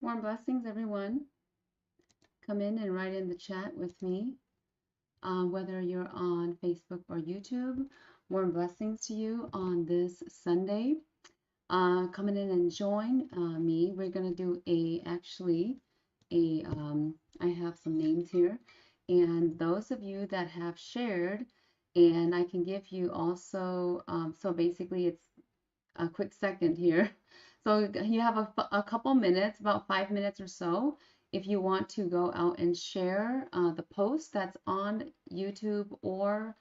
Warm blessings, everyone. Come in and write in the chat with me, whether you're on Facebook or YouTube. Warm blessings to you on this Sunday. Coming in and join me. We're going to do I have some names here. And those of you that have shared, and I can give you also, so basically it's a quick second here. So you have a couple minutes, about 5 minutes or so, if you want to go out and share the post that's on YouTube or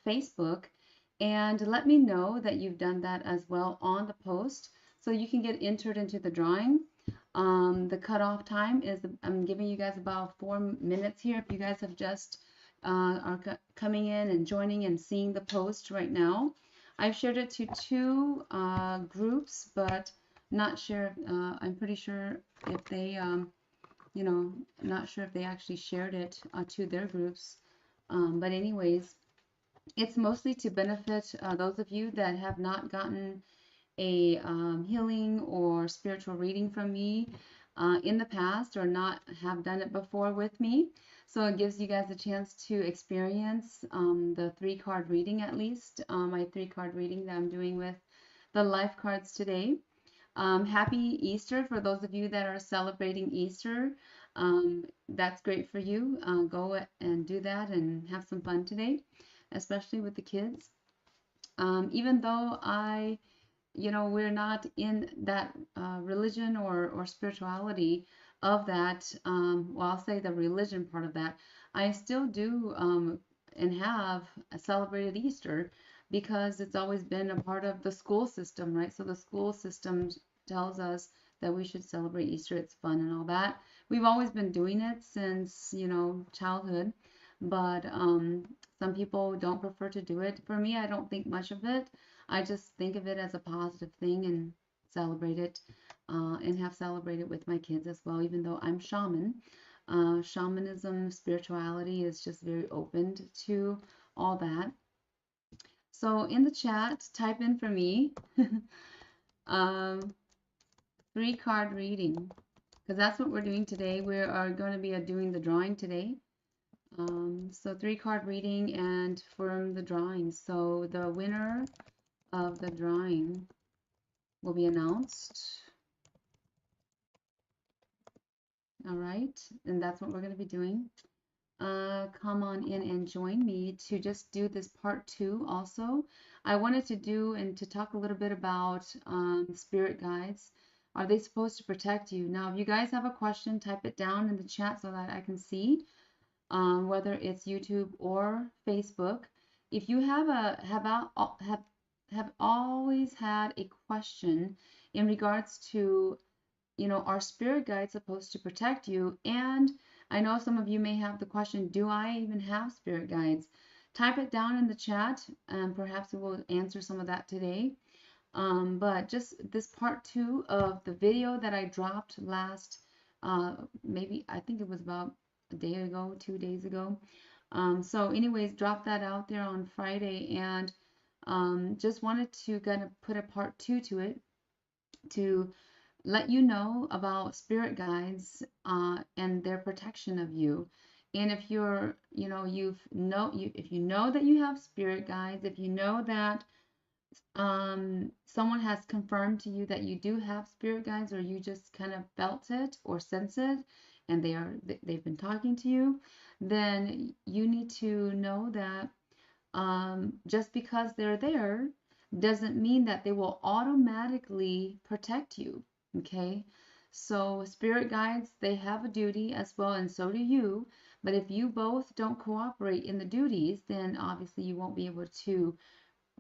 Facebook, and let me know that you've done that as well on the post so you can get entered into the drawing. The cutoff time is, I'm giving you guys about 4 minutes here. If you guys have just are coming in and joining and seeing the post right now. I've shared it to two groups, but not sure. I'm pretty sure if they, not sure if they actually shared it to their groups. But anyways, it's mostly to benefit those of you that have not gotten a healing or spiritual reading from me in the past or not have done it before with me. So it gives you guys a chance to experience the 3-card reading, at least my 3-card reading that I'm doing with the life cards today. Happy Easter for those of you that are celebrating Easter. That's great for you. Go and do that and have some fun today, especially with the kids. Even though we're not in that religion or spirituality of that. Well, I'll say the religion part of that. I still do and have celebrated Easter because it's always been a part of the school system, right? So the school system tells us that we should celebrate Easter. It's fun and all that. We've always been doing it since, childhood, but some people don't prefer to do it. For me, I don't think much of it. I just think of it as a positive thing and celebrate it and have celebrated with my kids as well, even though I'm shaman. Shamanism, spirituality is just very open to all that. So in the chat, type in for me 3-card reading, because that's what we're doing today. We are going to be doing the drawing today. So 3-card reading and from the drawing. So the winner of the drawing will be announced. All right, and that's what we're going to be doing. Come on in and join me to just do this part 2 also. I wanted to do and to talk a little bit about spirit guides. Are they supposed to protect you? Now, if you guys have a question, type it down in the chat so that I can see, whether it's YouTube or Facebook. If you have always had a question in regards to, are spirit guides supposed to protect you? And I know some of you may have the question, do I even have spirit guides? Type it down in the chat and perhaps we will answer some of that today. But just this part 2 of the video that I dropped last, maybe I think it was about a day ago, 2 days ago. So anyways, drop that out there on Friday and just wanted to kind of put a part 2 to it to let you know about spirit guides and their protection of you. And if you're, if you know that you have spirit guides, if you know that someone has confirmed to you that you do have spirit guides, or you just kind of felt it or sense it, and they've been talking to you, then you need to know that just because they're there doesn't mean that they will automatically protect you. Okay, so spirit guides, they have a duty as well, and so do you. But if you both don't cooperate in the duties, then obviously you won't be able to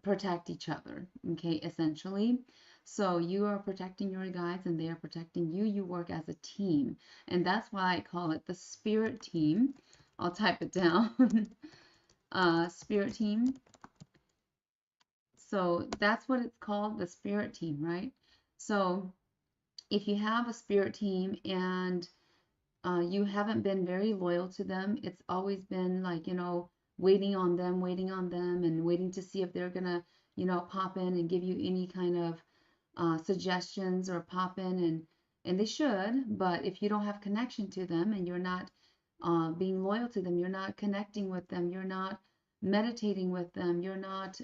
protect each other. Okay, essentially. So you are protecting your guides and they are protecting you. You work as a team. And that's why I call it the spirit team. I'll type it down. Spirit team. So that's what it's called, the spirit team, right? So if you have a spirit team and you haven't been very loyal to them, it's always been like, waiting on them, and waiting to see if they're gonna, pop in and give you any kind of suggestions, or pop in and they should, but if you don't have connection to them and you're not being loyal to them, you're not connecting with them, you're not meditating with them, you're not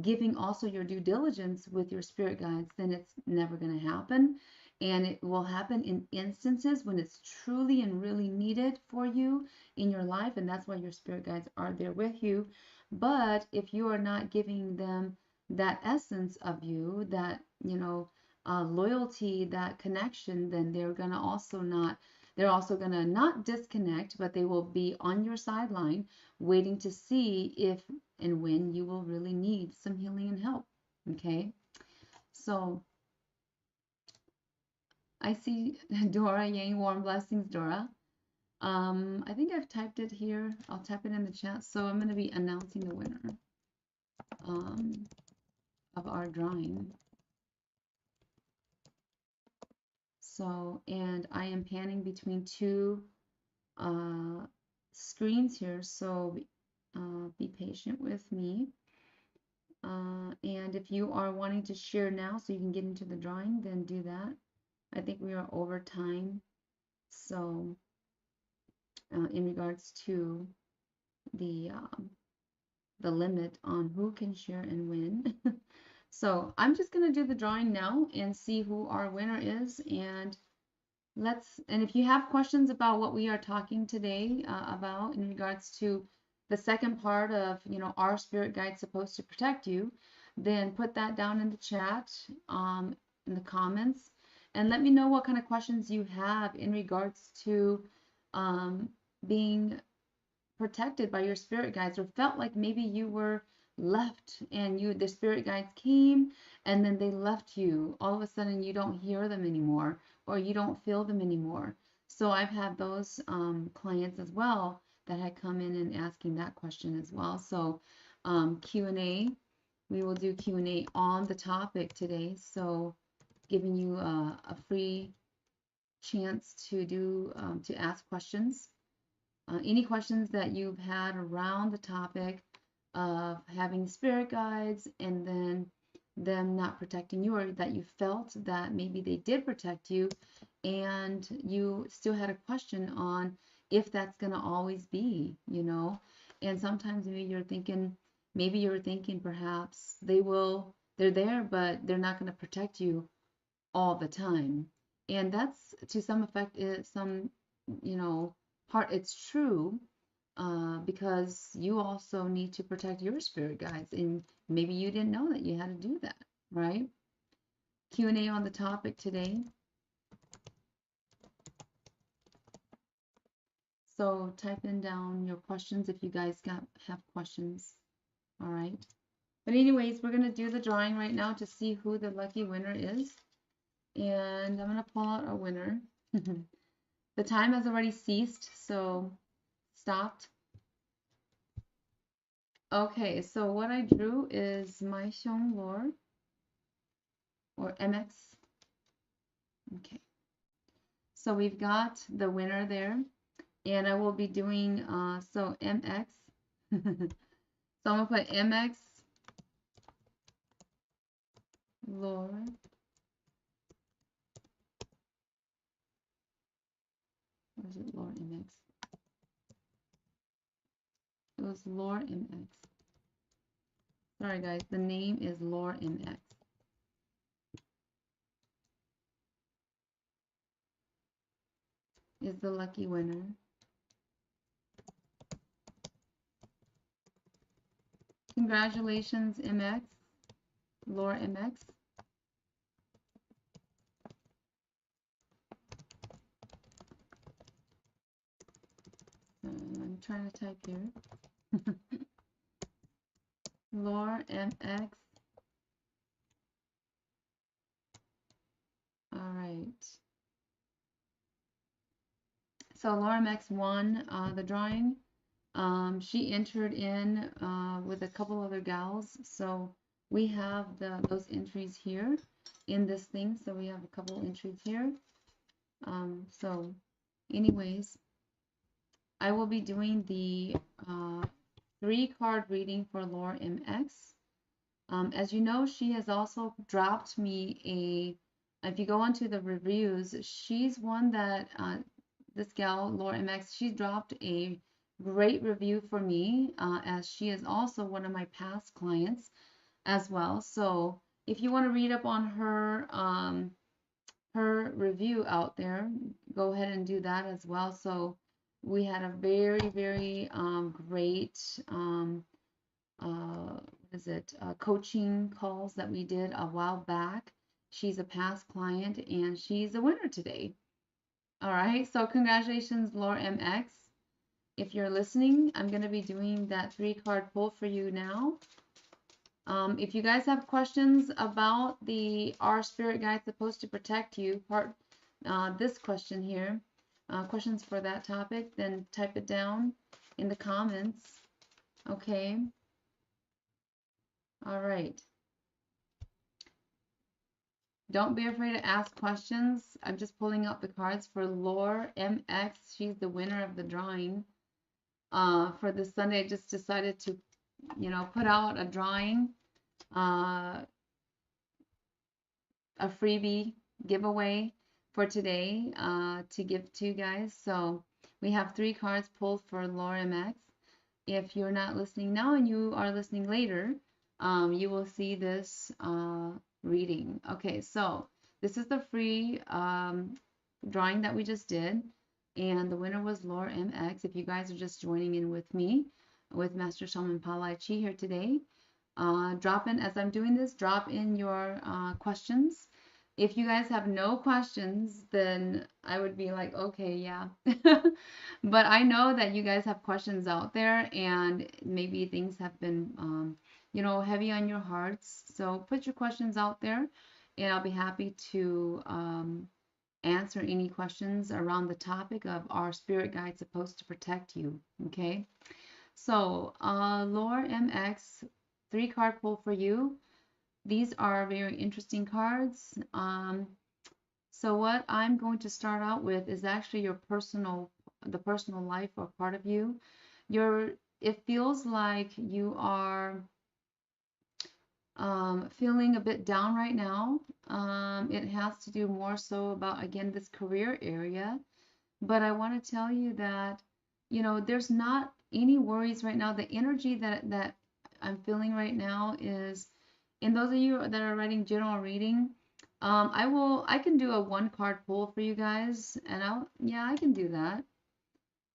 giving also your due diligence with your spirit guides, then it's never going to happen. And it will happen in instances when it's truly and really needed for you in your life. And that's why your spirit guides are there with you. But if you are not giving them that essence of you, that, loyalty, that connection, then they're also going to not disconnect, but they will be on your sideline waiting to see if and when you will really need some healing and help. Okay. So I see Dora Yang, warm blessings, Dora. I think I've typed it here. I'll type it in the chat. So I'm going to be announcing the winner of our drawing. So, and I am panning between two screens here, so be patient with me. And if you are wanting to share now so you can get into the drawing, then do that. I think we are over time. So in regards to the limit on who can share and when. So I'm just going to do the drawing now and see who our winner is. And if you have questions about what we are talking today about in regards to the second part of, our spirit guide supposed to protect you, then put that down in the chat, in the comments, and let me know what kind of questions you have in regards to being protected by your spirit guides, or felt like maybe you were left and the spirit guides came and then they left you. All of a sudden you don't hear them anymore, or you don't feel them anymore. So I've had those clients as well that had come in and asking that question as well. So Q&A, we will do Q&A on the topic today. So giving you a free chance to ask questions. Any questions that you've had around the topic of having spirit guides and then them not protecting you, or that you felt that maybe they did protect you and you still had a question on if that's going to always be, and sometimes maybe you were thinking perhaps they're there, but they're not going to protect you all the time. And that's to some effect, part, it's true, because you also need to protect your spirit guides, and maybe you didn't know that you had to do that, right? Q&A on the topic today. So type in down your questions if you guys have questions. All right. But anyways, we're going to do the drawing right now to see who the lucky winner is. And I'm going to pull out a winner. The time has already ceased, so stopped. Okay, so what I drew is my Xiong Lore, or MX. Okay, so we've got the winner there, and I will be doing, so MX. So I'm going to put MX Lore. Or is it Lore MX? It was Lore MX. Sorry guys, the name is Lore MX. Is the lucky winner. Congratulations, MX, Lore MX. I'm trying to type here. Lore MX. All right. So Lore MX won the drawing. She entered in with a couple other gals. So we have those entries here in this thing. So we have a couple entries here. So anyways, I will be doing the 3-card reading for Lore MX. As you know, she has also dropped me if you go onto the reviews, she's one that this gal, Laura MX, she dropped a great review for me, as she is also one of my past clients as well. So if you want to read up on her review out there, go ahead and do that as well. So we had a very, very great what is it, coaching calls that we did a while back. She's a past client and she's a winner today. All right, so congratulations, Laura MX. If you're listening, I'm going to be doing that 3-card pull for you now. If you guys have questions about the Our Spirit Guide Supposed to Protect You, this question here, questions for that topic, then type it down in the comments. Okay. All right. Don't be afraid to ask questions. I'm just pulling out the cards for Laura MX. She's the winner of the drawing. For this Sunday, I just decided to, put out a drawing, a freebie giveaway for today, to give to you guys. So we have 3 cards pulled for Laura MX. If you're not listening now and you are listening later, you will see this reading. Okay, so this is the free drawing that we just did, and the winner was Laura MX. If you guys are just joining in with me, with Master Shaman Palai Chi here today, drop in, as I'm doing this, drop in your questions. If you guys have no questions, then I would be like, okay, yeah. But I know that you guys have questions out there, and maybe things have been, heavy on your hearts. So put your questions out there, and I'll be happy to answer any questions around the topic of Our Spirit Guide Supposed to Protect You. Okay. So, Laura MX, 3-card pull for you. These are very interesting cards. So what I'm going to start out with is actually the personal life or part of you. It feels like you are feeling a bit down right now. It has to do more so about, again, this career area. But I want to tell you that, there's not any worries right now. The energy that I'm feeling right now is, and those of you that are writing general reading, I can do a 1-card pull for you guys, and I can do that.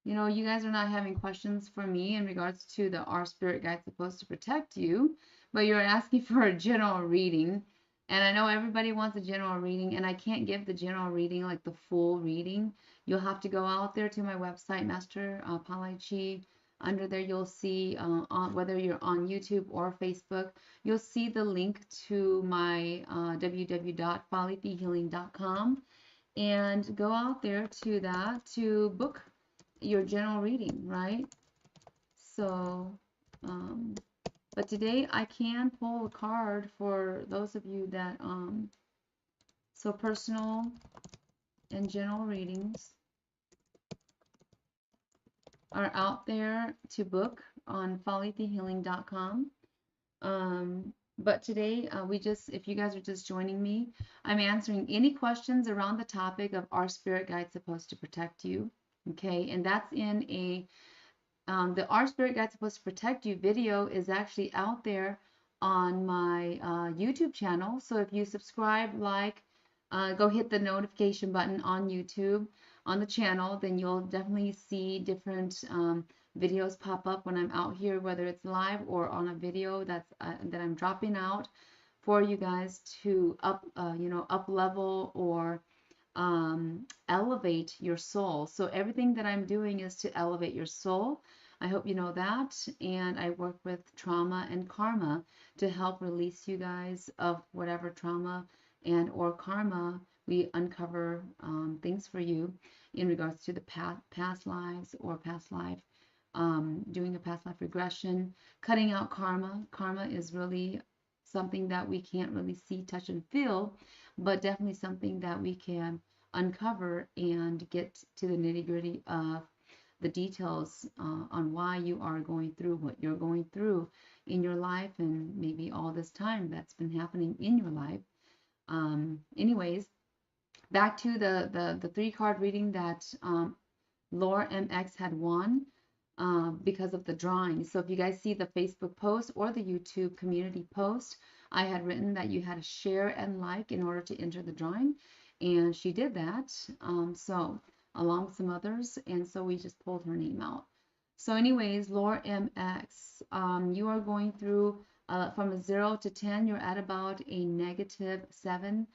You guys are not having questions for me in regards to the Our Spirit Guide Supposed to Protect You, but you're asking for a general reading. And I know everybody wants a general reading, and I can't give the general reading, like the full reading. You'll have to go out there to my website, Master Palai Chi. Under there, you'll see, whether you're on YouTube or Facebook, you'll see the link to my www.falithehealing.com, and go out there to that to book your general reading, right? So, but today I can pull a card for those of you that, so personal and general readings are out there to book on falithehealing.com. But today, if you guys are just joining me, I'm answering any questions around the topic of Our Spirit Guide Supposed to Protect You. Okay, and that's in the Our Spirit Guide Supposed to Protect You video is actually out there on my YouTube channel. So if you subscribe, go hit the notification button on YouTube on the channel, then you'll definitely see different videos pop up when I'm out here, whether it's live or on a video that I'm dropping out for you guys to up level or elevate your soul. So everything that I'm doing is to elevate your soul. I hope you know that. And I work with trauma and karma to help release you guys of whatever trauma and or karma. We uncover things for you in regards to the past lives or past life, doing a past life regression, cutting out karma. Karma is really something that we can't really see, touch, and feel, but definitely something that we can uncover and get to the nitty-gritty of the details on why you are going through what you're going through in your life, and maybe all this time that's been happening in your life. Anyways, back to the 3 card reading that Laura MX had won because of the drawing. So if you guys see the Facebook post or the YouTube community post, I had written that you had to share and like in order to enter the drawing, and she did that. So along with some others, and so we just pulled her name out. So anyways, Laura MX, you are going through from a 0 to 10, you're at about a -7,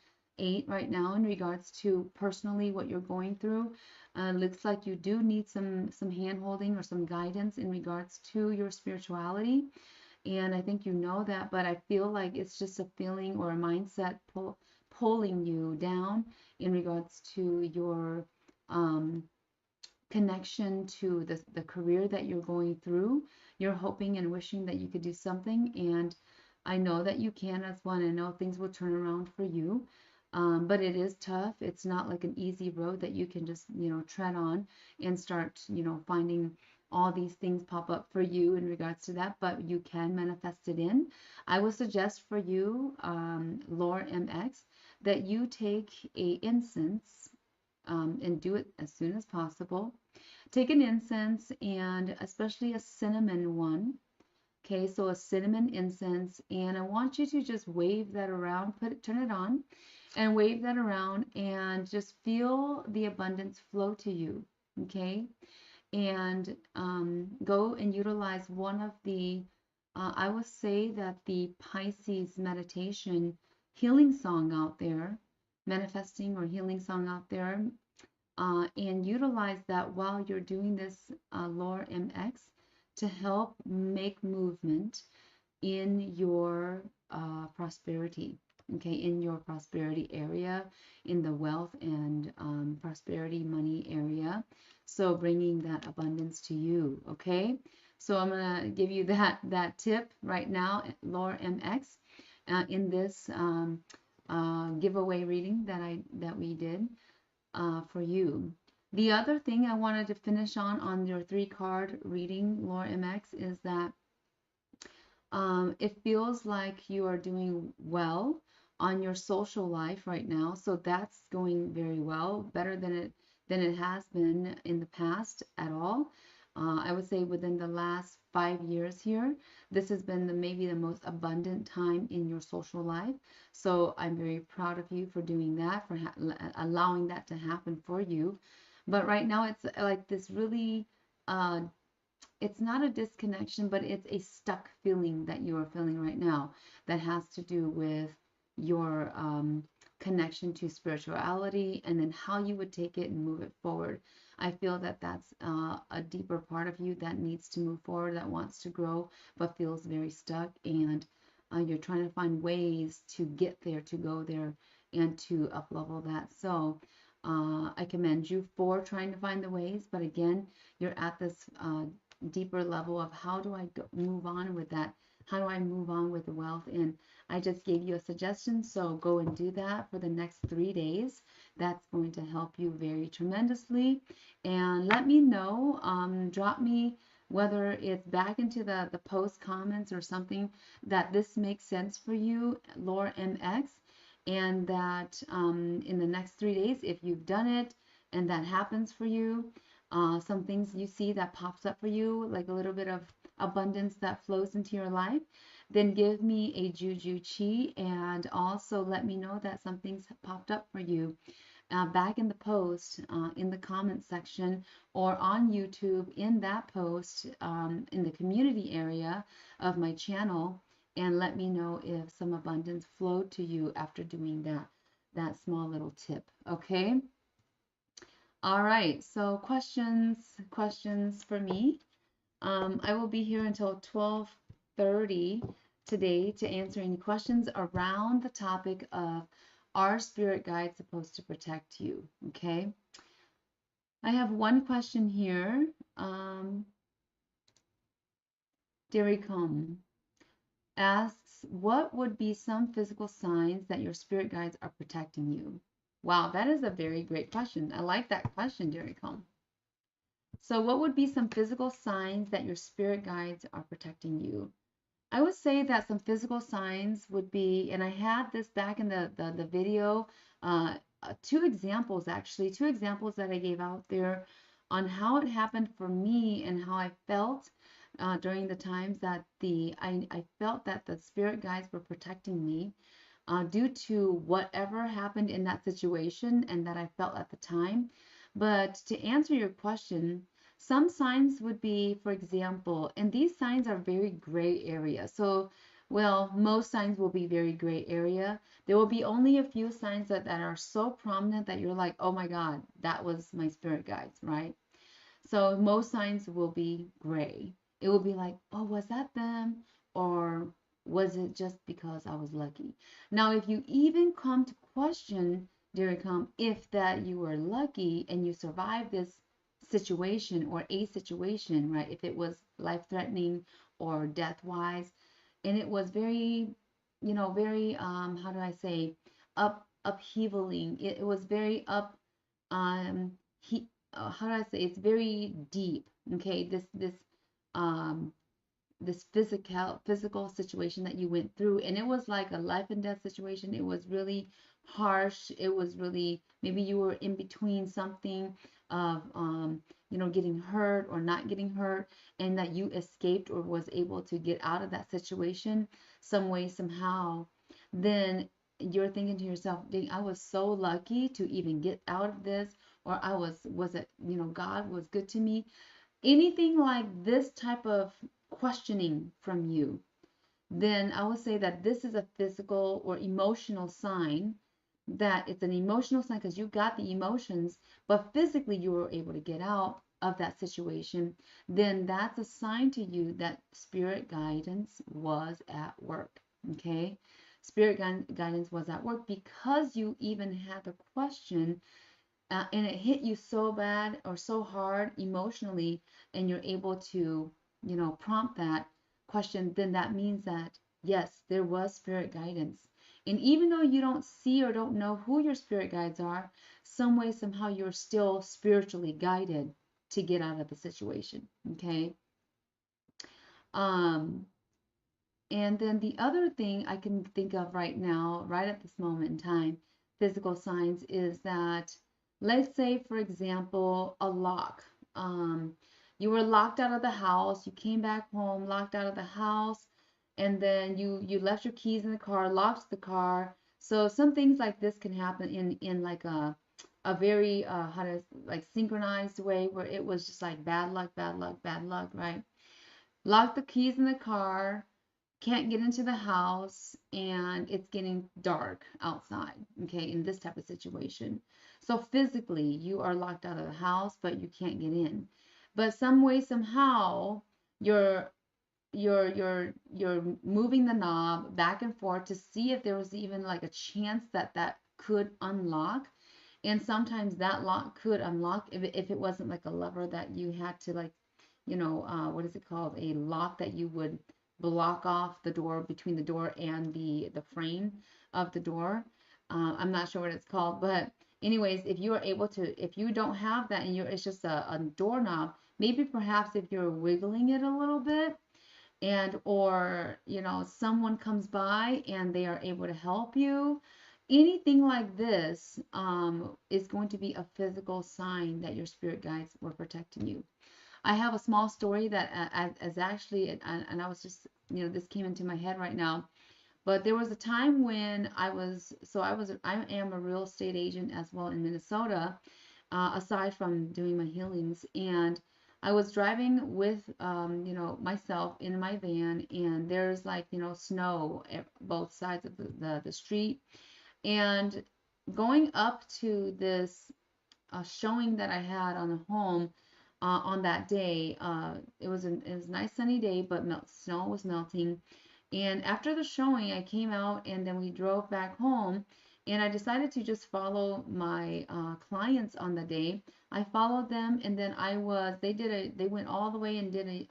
8 right now in regards to personally what you're going through. Looks like you do need some hand holding or some guidance in regards to your spirituality. And I think you know that, but I feel like it's just a feeling or a mindset pulling you down in regards to your connection to the career that you're going through. You're hoping and wishing that you could do something, and I know that you can as one. I know things will turn around for you, but it is tough. It's not like an easy road that you can just, tread on and start, finding all these things pop up for you in regards to that, but you can manifest it in. I would suggest for you, Laura MX, that you take a incense and do it as soon as possible. Take an incense, and especially a cinnamon one. Okay, so a cinnamon incense, and I want you to just wave that around, turn it on, and wave that around, and just feel the abundance flow to you. Okay, and go and utilize one of the, I would say that the Pisces meditation healing song out there, manifesting or healing song out there, and utilize that while you're doing this, Laura MX, to help make movement in your prosperity. Okay, in your prosperity area, in the wealth and prosperity money area. So bringing that abundance to you. Okay, so I'm gonna give you that tip right now, Laura MX, in this giveaway reading that we did for you. The other thing I wanted to finish on your 3 card reading, Laura MX, is that it feels like you are doing well on your social life right now. So that's going very well, better than it has been in the past at all. I would say within the last 5 years here, this has been maybe the most abundant time in your social life. So I'm very proud of you for doing that, for allowing that to happen for you. But right now it's like this really, it's not a disconnection, but it's a stuck feeling that you are feeling right now that has to do with your connection to spirituality, and then how you would take it and move it forward. I feel that that's a deeper part of you that needs to move forward, that wants to grow, but feels very stuck. And you're trying to find ways to get there, to go there, and to up level that. So I commend you for trying to find the ways. But again, you're at this deeper level of how do I move on with that? How do I move on with the wealth? And I just gave you a suggestion, so go and do that for the next 3 days. That's going to help you very tremendously. And let me know, drop me whether it's back into the post comments or something, that this makes sense for you, Laura MX, and that in the next 3 days, if you've done it and that happens for you, some things you see that pops up for you, like a little bit of abundance that flows into your life, then give me a Juju Chi, and also let me know that something's popped up for you back in the post, in the comment section, or on YouTube in that post, in the community area of my channel, and let me know if some abundance flowed to you after doing that small little tip. Okay. All right, so questions for me. I will be here until 12:30 today to answer any questions around the topic of, are spirit guides supposed to protect you? Okay. I have one question here. Dericom asks, what would be some physical signs that your spirit guides are protecting you? Wow, that is a very great question. I like that question, Dericom. So what would be some physical signs that your spirit guides are protecting you? I would say that some physical signs would be, and I had this back in the video two examples, actually, two examples that I gave out there on how it happened for me and how I felt during the times that I felt that the spirit guides were protecting me due to whatever happened in that situation and that I felt at the time. But to answer your question, some signs would be, for example, and these signs are very gray area. So, well, most signs will be very gray area. There will be only a few signs that are so prominent that you're like, oh my God, that was my spirit guides, right? So most signs will be gray. It will be like, oh, was that them? Or was it just because I was lucky? Now, if you even come to question, dear come, if that you were lucky and you survived this situation or a situation, right? If it was life-threatening or death-wise, and it was very, very, how do I say, upheavaling. It was very he, how do I say, it's very deep. Okay, um this physical situation that you went through, and it was like a life and death situation. It was really harsh. It was really, maybe you were in between something of getting hurt or not getting hurt, and that you escaped or was able to get out of that situation some way, somehow. Then you're thinking to yourself, dang, I was so lucky to even get out of this, or was it, God was good to me. Anything like this type of questioning from you, then I would say that this is a physical or emotional sign, that it's an emotional sign because you got the emotions, but physically you were able to get out of that situation. Then that's a sign to you that spirit guidance was at work. Okay. Spirit guidance was at work because you even had the question, and it hit you so bad or so hard emotionally, and you're able to, prompt that question, then that means that, yes, there was spirit guidance. And even though you don't see or don't know who your spirit guides are, some way, somehow, you're still spiritually guided to get out of the situation. Okay. Um, and then the other thing I can think of right now, right at this moment in time, physical signs, is that, let's say, for example, a lock. You were locked out of the house, you came back home, locked out of the house, and then you left your keys in the car, locked the car. So some things like this can happen in like a very how to, like, synchronized way, where it was just like bad luck, bad luck, bad luck, right? Lock the keys in the car, can't get into the house, and it's getting dark outside, okay, in this type of situation. So physically you are locked out of the house, but you can't get in. But some way, somehow, you're you're moving the knob back and forth to see if there was even like a chance that that could unlock. And sometimes that lock could unlock if it wasn't like a lever that you had to, like, what is it called? A lock that you would block off the door, between the door and the frame of the door. I'm not sure what it's called, but anyways, if you are able to, if you don't have that and it's just a doorknob, maybe perhaps if you're wiggling it a little bit, and or someone comes by and they are able to help you, anything like this is going to be a physical sign that your spirit guides were protecting you. I have a small story that as actually, and I was just, this came into my head right now. But there was a time when I am a real estate agent as well in Minnesota, aside from doing my healings. And I was driving with, myself in my van, and there's, like, snow at both sides of the street. And going up to this showing that I had on the home on that day, it was a nice sunny day, but snow was melting. And after the showing, I came out and then we drove back home. And I decided to just follow my clients on the day. I followed them, and then they went all the way and did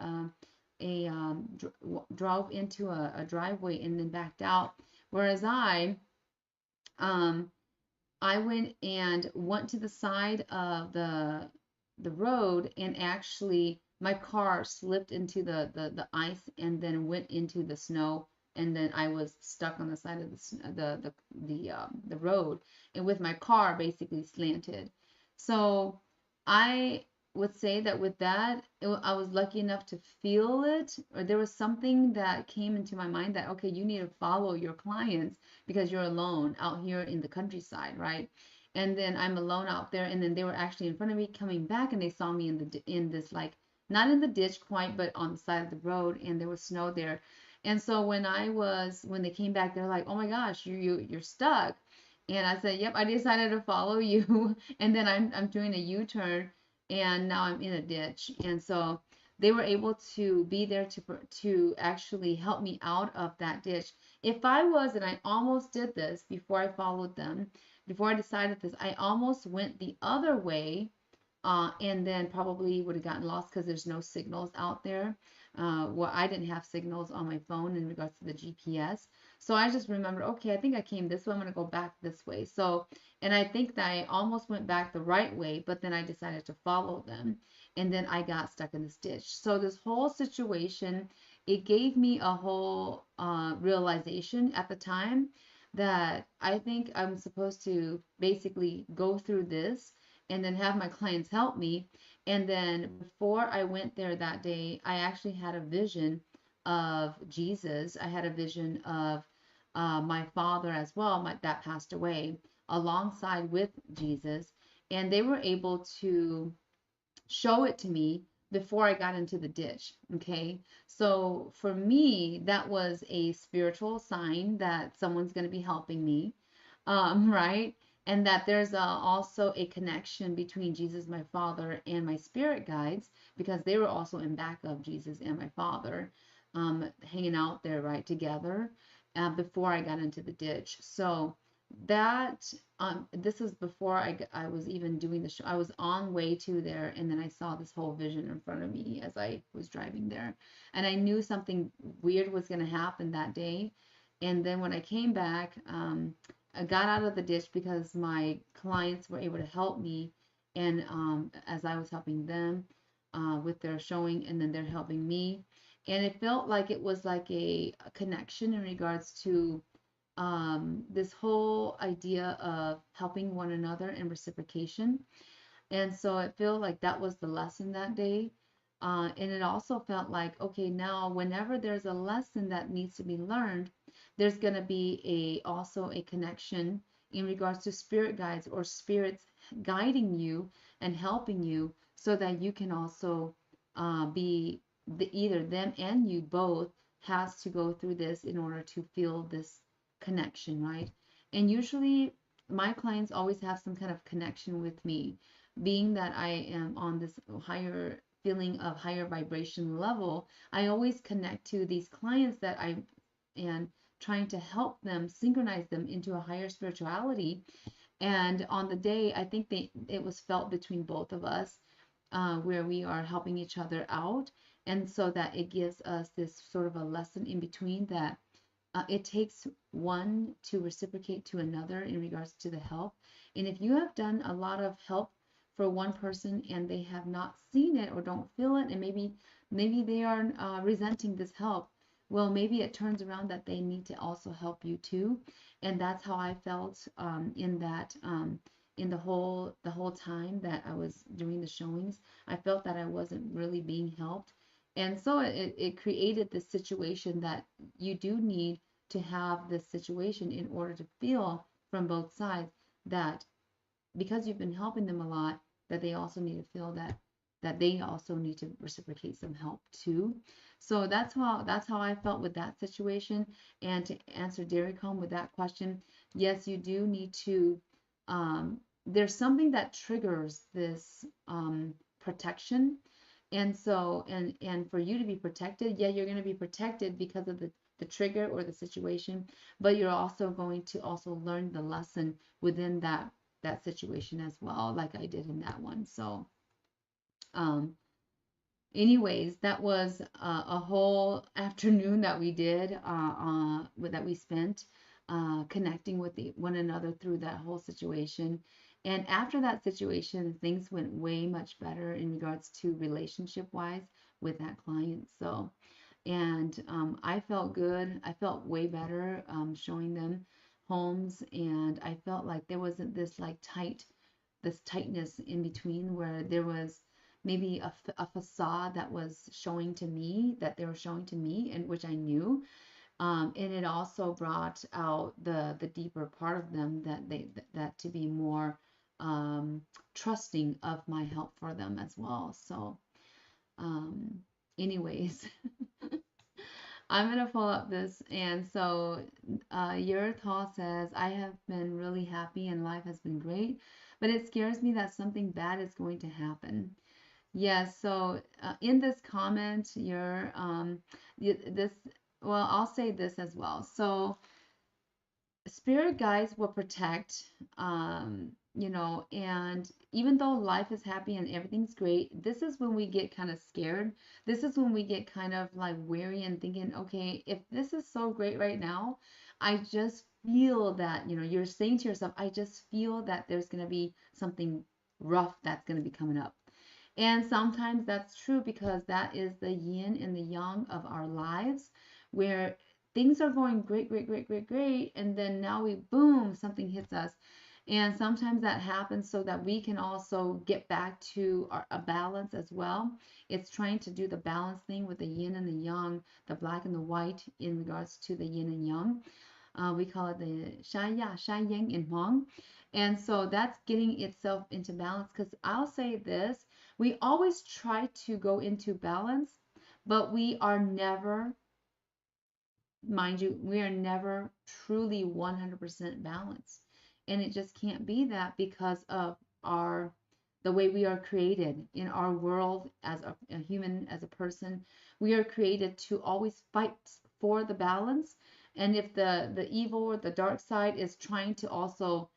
drove into a driveway and then backed out. Whereas um, I went to the side of the road, and actually my car slipped into the ice and then went into the snow and then I was stuck on the side of the road, and with my car basically slanted. So I would say that with that, I was lucky enough to feel it, or there was something that came into my mind that, okay, you need to follow your clients because you're alone out here in the countryside, right? And then I'm alone out there, and then they were actually in front of me coming back, and they saw me in this, like, not in the ditch quite, but on the side of the road, and there was snow there. And so when they came back, they're like, "Oh my gosh, you're stuck." And I said, "Yep, I decided to follow you." And then I'm doing a U-turn, and now I'm in a ditch. And so they were able to be there to actually help me out of that ditch. If I was, and I almost did this before I followed them, before I decided this, I almost went the other way, and then probably would have gotten lost because there's no signals out there. Well, I didn't have signals on my phone in regards to the GPS. So I just remember, okay, I think I came this way. I'm going to go back this way. So, and I think that I almost went back the right way, but then I decided to follow them. And then I got stuck in this ditch. So this whole situation, it gave me a whole realization at the time that I think I'm supposed to basically go through this and then have my clients help me. And then before I went there that day, I actually had a vision of Jesus. I had a vision of my father as well, that passed away alongside with Jesus. And they were able to show it to me before I got into the ditch. Okay. So for me, that was a spiritual sign that someone's going to be helping me. Right? And that there's also a connection between Jesus, my father, and my spirit guides, because they were also in back of Jesus and my father, hanging out there, right, together, before I got into the ditch. So that this is before I was even doing the show. I was on way to there, and then I saw this whole vision in front of me as I was driving there, and I knew something weird was going to happen that day. And then when I came back, I got out of the ditch because my clients were able to help me, and as I was helping them with their showing, and then they're helping me, and it felt like it was like a connection in regards to this whole idea of helping one another and reciprocation. And so it felt like that was the lesson that day. And it also felt like, okay, now whenever there's a lesson that needs to be learned, there's going to be also a connection in regards to spirit guides or spirits guiding you and helping you so that you can also be either them and you both has to go through this in order to feel this connection, right? And usually my clients always have some kind of connection with me, being that I am on this higher feeling of higher vibration level. I always connect to these clients that I am trying to help them synchronize them into a higher spirituality. And on the day, I think it was felt between both of us, where we are helping each other out. And so that it gives us this sort of a lesson in between that it takes one to reciprocate to another in regards to the help. And if you have done a lot of help for one person and they have not seen it or don't feel it, and maybe they are resenting this help, well, maybe it turns around that they need to also help you too. And that's how I felt in that in the whole time that I was doing the showings. I felt that I wasn't really being helped. And so it created this situation that you do need to have this situation in order to feel from both sides that because you've been helping them a lot, that they also need to feel that they also need to reciprocate some help too. So that's how I felt with that situation. And to answer Derek home with that question, yes, you do need to. There's something that triggers this protection, and so and for you to be protected, yeah, you're going to be protected because of the trigger or the situation, but you're also going to also learn the lesson within that situation as well, like I did in that one. So um anyways, that was a whole afternoon that we did that we spent connecting with one another through that whole situation. And after that situation, things went way much better in regards to relationship wise with that client. So And I felt good. I felt way better showing them homes, and I felt like there wasn't this like this tightness in between where there was maybe a facade that was showing to me, that they were showing to me, and which I knew. And it also brought out the deeper part of them, that that to be more trusting of my help for them as well. So um, anyways, I'm gonna pull up this, and so your thought says, I have been really happy and life has been great, but it scares me that something bad is going to happen. Yes, so in this comment, this, well, I'll say this as well. So spirit guides will protect, and even though life is happy and everything's great, this is when we get kind of scared. This is when we get kind of like weary and thinking, okay, if this is so great right now, I just feel that, you're saying to yourself, I just feel that there's going to be something rough that's going to be coming up. And sometimes that's true because that is the yin and the yang of our lives, where things are going great, great, great, great, great. And then now boom, something hits us. And sometimes that happens so that we can also get back to a balance as well. It's trying to do the balance thing with the yin and the yang, the black and the white in regards to the yin and yang. We call it the sha ya, sha yang, and huang. And so that's getting itself into balance. Because I'll say this, we always try to go into balance, but we are never, mind you, we are never truly 100% balanced. And it just can't be that because of our the way we are created in our world as a human, as a person. We are created to always fight for the balance. And if the evil or the dark side is trying to also,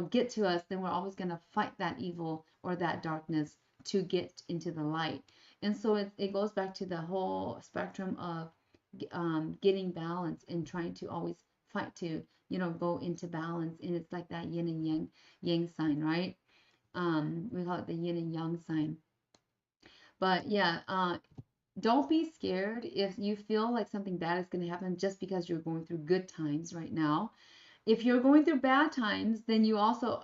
get to us, then we're always going to fight that evil or that darkness to get into the light. And so it goes back to the whole spectrum of getting balance and trying to always fight to, go into balance. And it's like that yin and yang sign, right? We call it the yin and yang sign. But yeah, don't be scared if you feel like something bad is going to happen just because you're going through good times right now. If you're going through bad times, then you also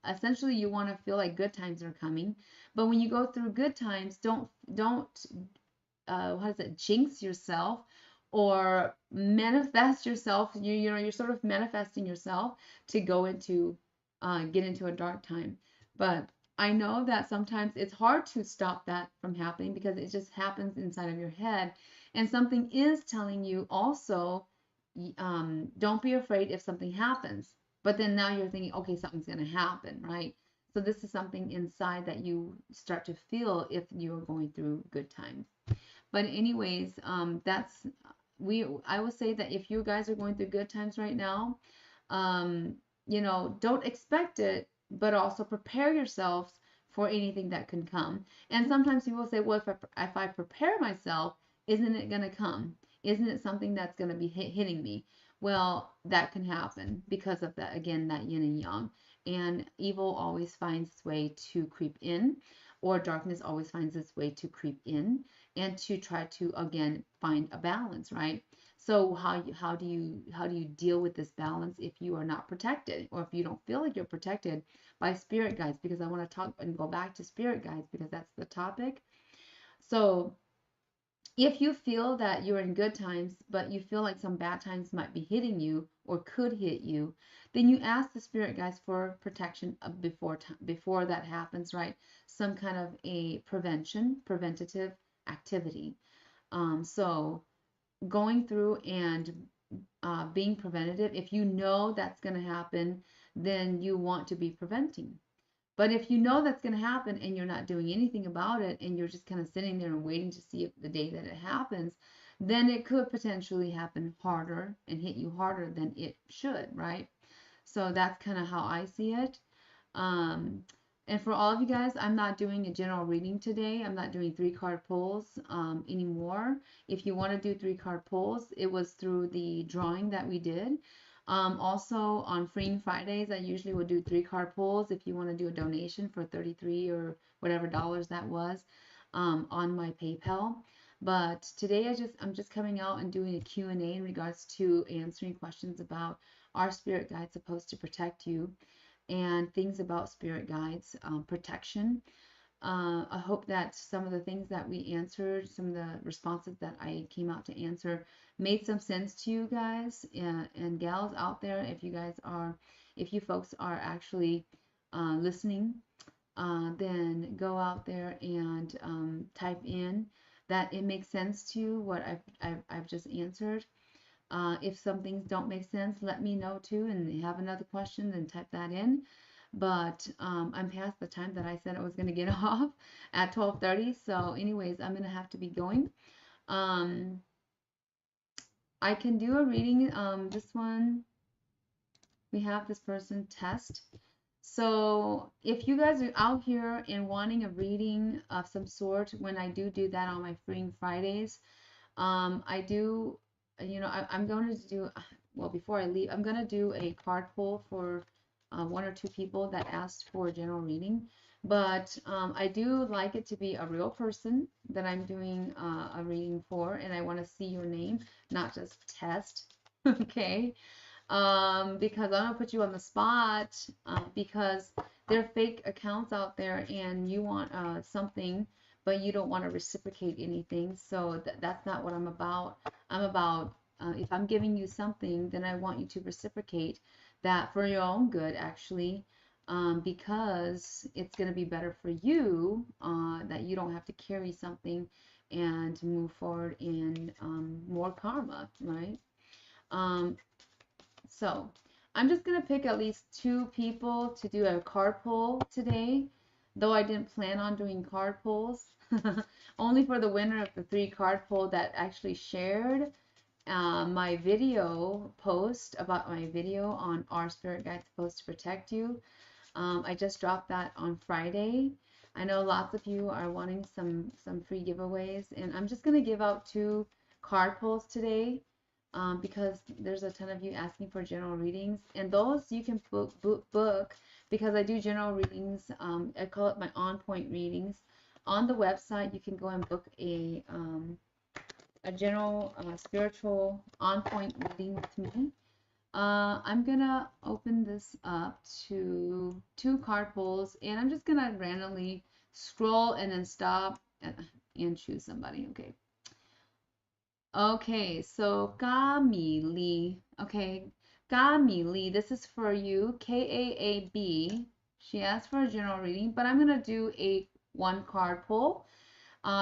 essentially you want to feel like good times are coming. But when you go through good times, don't how does it, jinx yourself or manifest yourself. You're sort of manifesting yourself to go into get into a dark time. But I know that sometimes it's hard to stop that from happening because it just happens inside of your head, and something is telling you also, don't be afraid if something happens. But then now you're thinking, okay, something's going to happen, right? So this is something inside that you start to feel if you're going through good times. But anyways, that's I will say that if you guys are going through good times right now, um, don't expect it, but also prepare yourselves for anything that can come. And sometimes people say, well, if I prepare myself, isn't it going to come? Isn't it something that's going to be hitting me? Well, that can happen because of that, again, that yin and yang. And evil always finds its way to creep in, or darkness always finds its way to creep in, and to try to again find a balance, right? So how do you deal with this balance if you are not protected, or if you don't feel like you're protected by spirit guides? Because I want to talk and go back to spirit guides because that's the topic. So if you feel that you're in good times, but you feel like some bad times might be hitting you or could hit you, then you ask the spirit guides for protection before that happens, right? Some kind of a preventative activity. So going through and being preventative, if you know that's going to happen, then you want to be preventing. But if you know that's going to happen and you're not doing anything about it and you're just kind of sitting there and waiting to see if the day that it happens, then it could potentially happen harder and hit you harder than it should, right? So that's kind of how I see it. Um, and for all of you guys, I'm not doing a general reading today. I'm not doing 3-card pulls anymore. If you want to do 3-card pulls, it was through the drawing that we did. Also on Freeing Fridays, I usually will do 3-card pulls if you want to do a donation for 33 or whatever dollars that was on my PayPal. But today I'm just coming out and doing a Q&A in regards to answering questions about, are spirit guides supposed to protect you, and things about spirit guides, protection. I hope that some of the things that we answered, some of the responses that I came out to answer, made some sense to you guys and gals out there. If you folks are actually listening, then go out there and type in that it makes sense to you what I've just answered. If some things don't make sense, let me know too, and you have another question, then type that in. But I'm past the time that I said I was going to get off at 12:30. So anyways, I'm going to have to be going. Um, I can do a reading. This one, we have this person test. So if you guys are out here and wanting a reading of some sort, when I do that on my Freeing Fridays, I do, I'm going to do, well, before I leave, I'm going to do a card pull for one or two people that asked for a general reading. But I do like it to be a real person that I'm doing a reading for, and I want to see your name, not just test. Okay? Because I'm gonna put you on the spot, because there are fake accounts out there, and you want something, but you don't want to reciprocate anything. So that's not what I'm about. I'm about, if I'm giving you something, then I want you to reciprocate that for your own good, actually, because it's gonna be better for you, that you don't have to carry something and move forward in more karma, right? Um, so I'm just going to pick at least two people to do a card pull today, though I didn't plan on doing card pulls. Only for the winner of the 3 card pull that actually shared my video post about my video on Our Spirit Guide Supposed to Protect You. I just dropped that on Friday. I know lots of you are wanting some free giveaways, and I'm just going to give out 2 card pulls today, because there's a ton of you asking for general readings, and those you can book because I do general readings. I call it my on-point readings. On the website, you can go and book a general spiritual on-point reading with me. I'm gonna open this up to 2 card pulls, and I'm just gonna randomly scroll and then stop and choose somebody. Okay. Okay, so Kamili. Okay, Kamili, this is for you. Kaab. She asked for a general reading, but I'm gonna do a 1 card pull.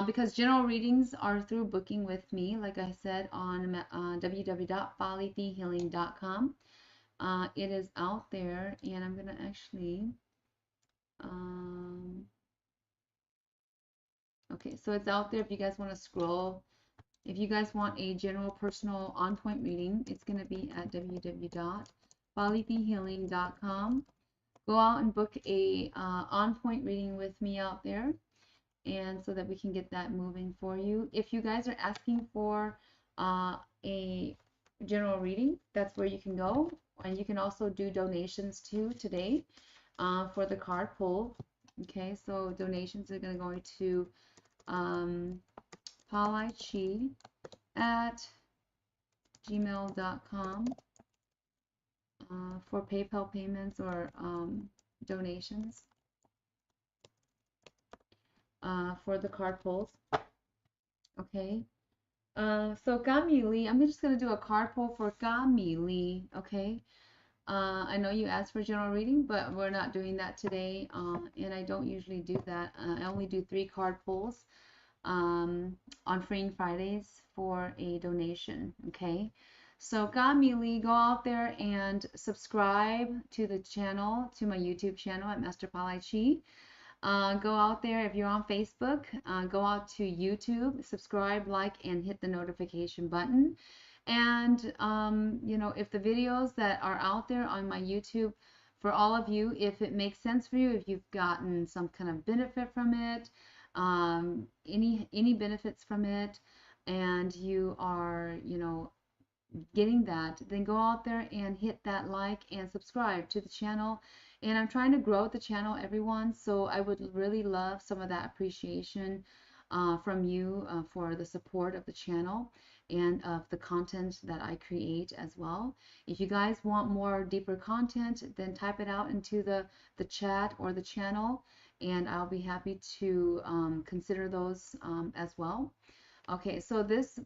Because general readings are through booking with me, like I said, on www.balithehealing.com. It is out there, and I'm gonna actually, okay, so it's out there if you guys want to scroll. If you guys want a general personal on-point reading, it's gonna be at www.balithehealing.com. Go out and book a on-point reading with me out there, and so that we can get that moving for you. If you guys are asking for a general reading, that's where you can go. And you can also do donations too today for the card pull. Okay, so donations are going to go to paulichi at gmail.com for PayPal payments or donations for the card pulls. Okay. So Gamili, I'm just going to do a card pull for Gamili, okay? I know you asked for general reading, but we're not doing that today, and I don't usually do that. I only do 3 card pulls on Freeing Fridays for a donation, okay? So Gamili, go out there and subscribe to the channel, to my YouTube channel at Master Palai Chi. Go out there, if you're on Facebook, go out to YouTube, subscribe, like, and hit the notification button. And, if the videos that are out there on my YouTube, for all of you, if it makes sense for you, if you've gotten some kind of benefit from it, any benefits from it, and you are, getting that, then go out there and hit that like and subscribe to the channel. And I'm trying to grow the channel, everyone, so I would really love some of that appreciation. from you for the support of the channel and of the content that I create as well. If you guys want more deeper content, then type it out into the chat or the channel, and I'll be happy to consider those as well. Okay, so this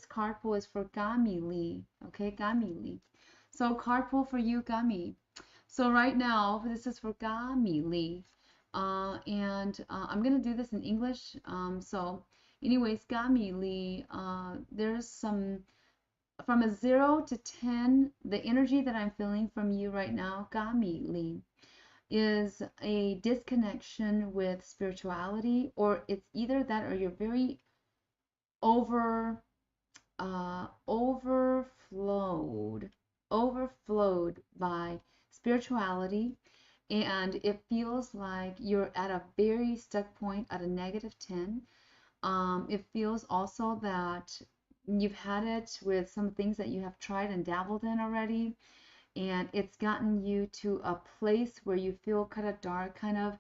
card pull is for Gami Lee. Okay, Gami Lee. So card pull for you, Gami. So right now, this is for Gami Lee. And I'm gonna do this in English. So anyways, Gami Lee, there's some from a 0 to 10, the energy that I'm feeling from you right now, Gami Lee, is a disconnection with spirituality, or it's either that or you're very over overflowed by spirituality, and it feels like you're at a very stuck point at a -10. It feels also that you've had it with some things that you have tried and dabbled in already, and it's gotten you to a place where you feel kind of dark, kind of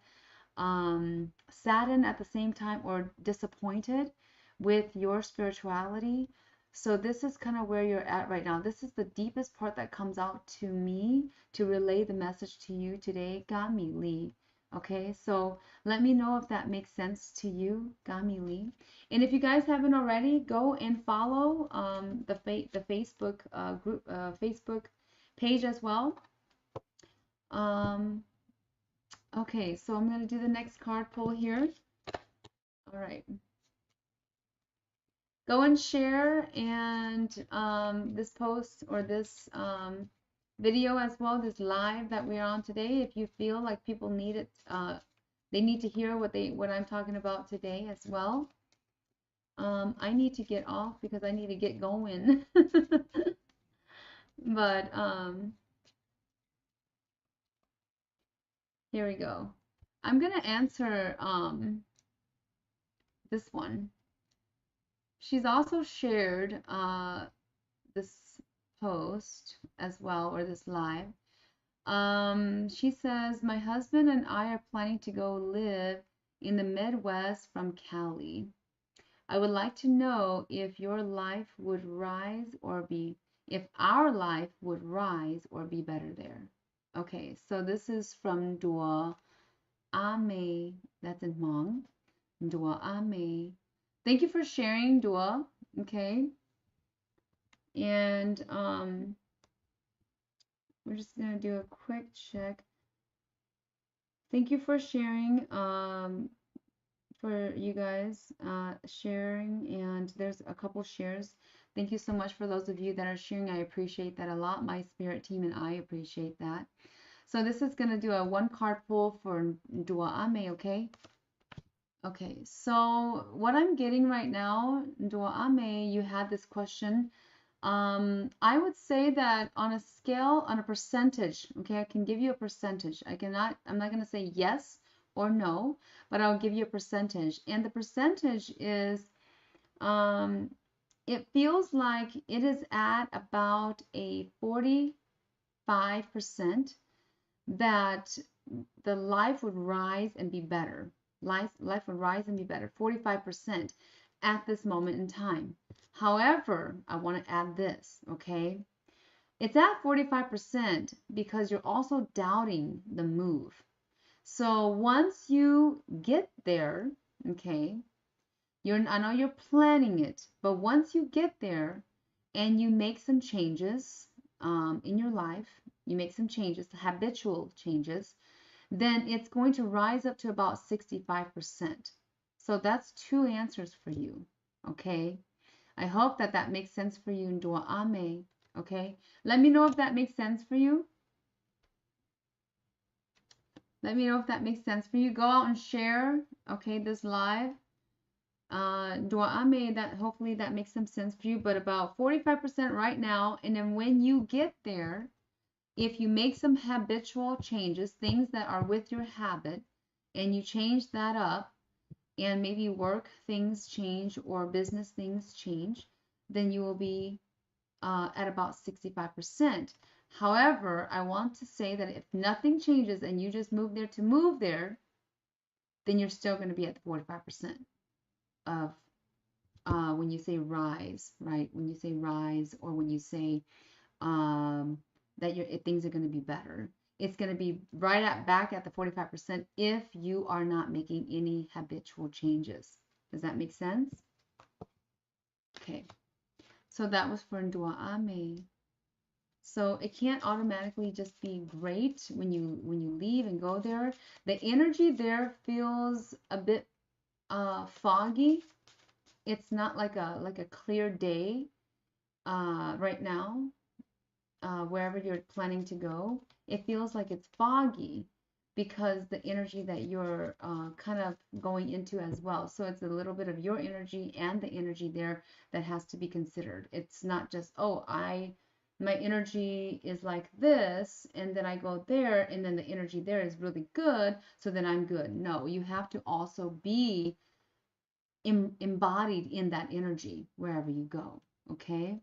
saddened at the same time, or disappointed with your spirituality. So this is kind of where you're at right now. This is the deepest part that comes out to me to relay the message to you today, Gami Lee. Okay, so let me know if that makes sense to you, Gami Lee. And if you guys haven't already, go and follow the Facebook group, Facebook page as well. Okay, so I'm going to do the next card pull here. All right. Go and share and this post or this video as well, this live that we're on today. If you feel like people need it, they need to hear what I'm talking about today as well. I need to get off because I need to get going. But here we go. I'm gonna answer this one. She's also shared this post as well, or this live. She says, my husband and I are planning to go live in the Midwest from Cali. I would like to know if your life would rise or be, if our life would rise or be better there. Okay, so this is from Dua Ame, that's in Hmong. Dua Ame. Thank you for sharing, Dua. Okay. And we're just going to do a quick check. Thank you for sharing, for you guys sharing, and there's a couple shares. Thank you so much for those of you that are sharing. I appreciate that a lot. My spirit team and I appreciate that. So this is going to do a 1 card pull for Dua Ame, okay? Okay, so what I'm getting right now, Dua Ame, you had this question. I would say that on a scale, on a percentage, okay, I can give you a percentage. I'm not going to say yes or no, but I'll give you a percentage. And the percentage is, it feels like it is at about a 45% that the life would rise and be better. Life would rise and be better. 45% at this moment in time. However, I want to add this, okay? It's at 45% because you're also doubting the move. So once you get there, okay, I know you're planning it, but once you get there and you make some changes in your life, you make some changes, habitual changes, then it's going to rise up to about 65%. So that's 2 answers for you, okay? I hope that that makes sense for you in Dua Ame, okay? Let me know if that makes sense for you. Let me know if that makes sense for you. Go out and share, okay, this live. Dua Ame, that hopefully that makes some sense for you, but about 45% right now. And then when you get there, if you make some habitual changes, things that are with your habit, and you change that up, and maybe work things change or business things change, then you will be at about 65%. However, I want to say that if nothing changes and you just move there to move there, then you're still going to be at the 45%. when you say rise, right? When you say rise, or when you say that things are going to be better. It's going to be right back at the 45% if you are not making any habitual changes. Does that make sense? Okay. So that was for Ndua Ame. So it can't automatically just be great when you leave and go there. The energy there feels a bit foggy. It's not like a clear day right now. Wherever you're planning to go, it feels like it's foggy because the energy that you're kind of going into as well. So it's a little bit of your energy and the energy there that has to be considered. It's not just, oh, my energy is like this, and then I go there, and then the energy there is really good, so then I'm good. No, you have to also be embodied in that energy wherever you go. Okay,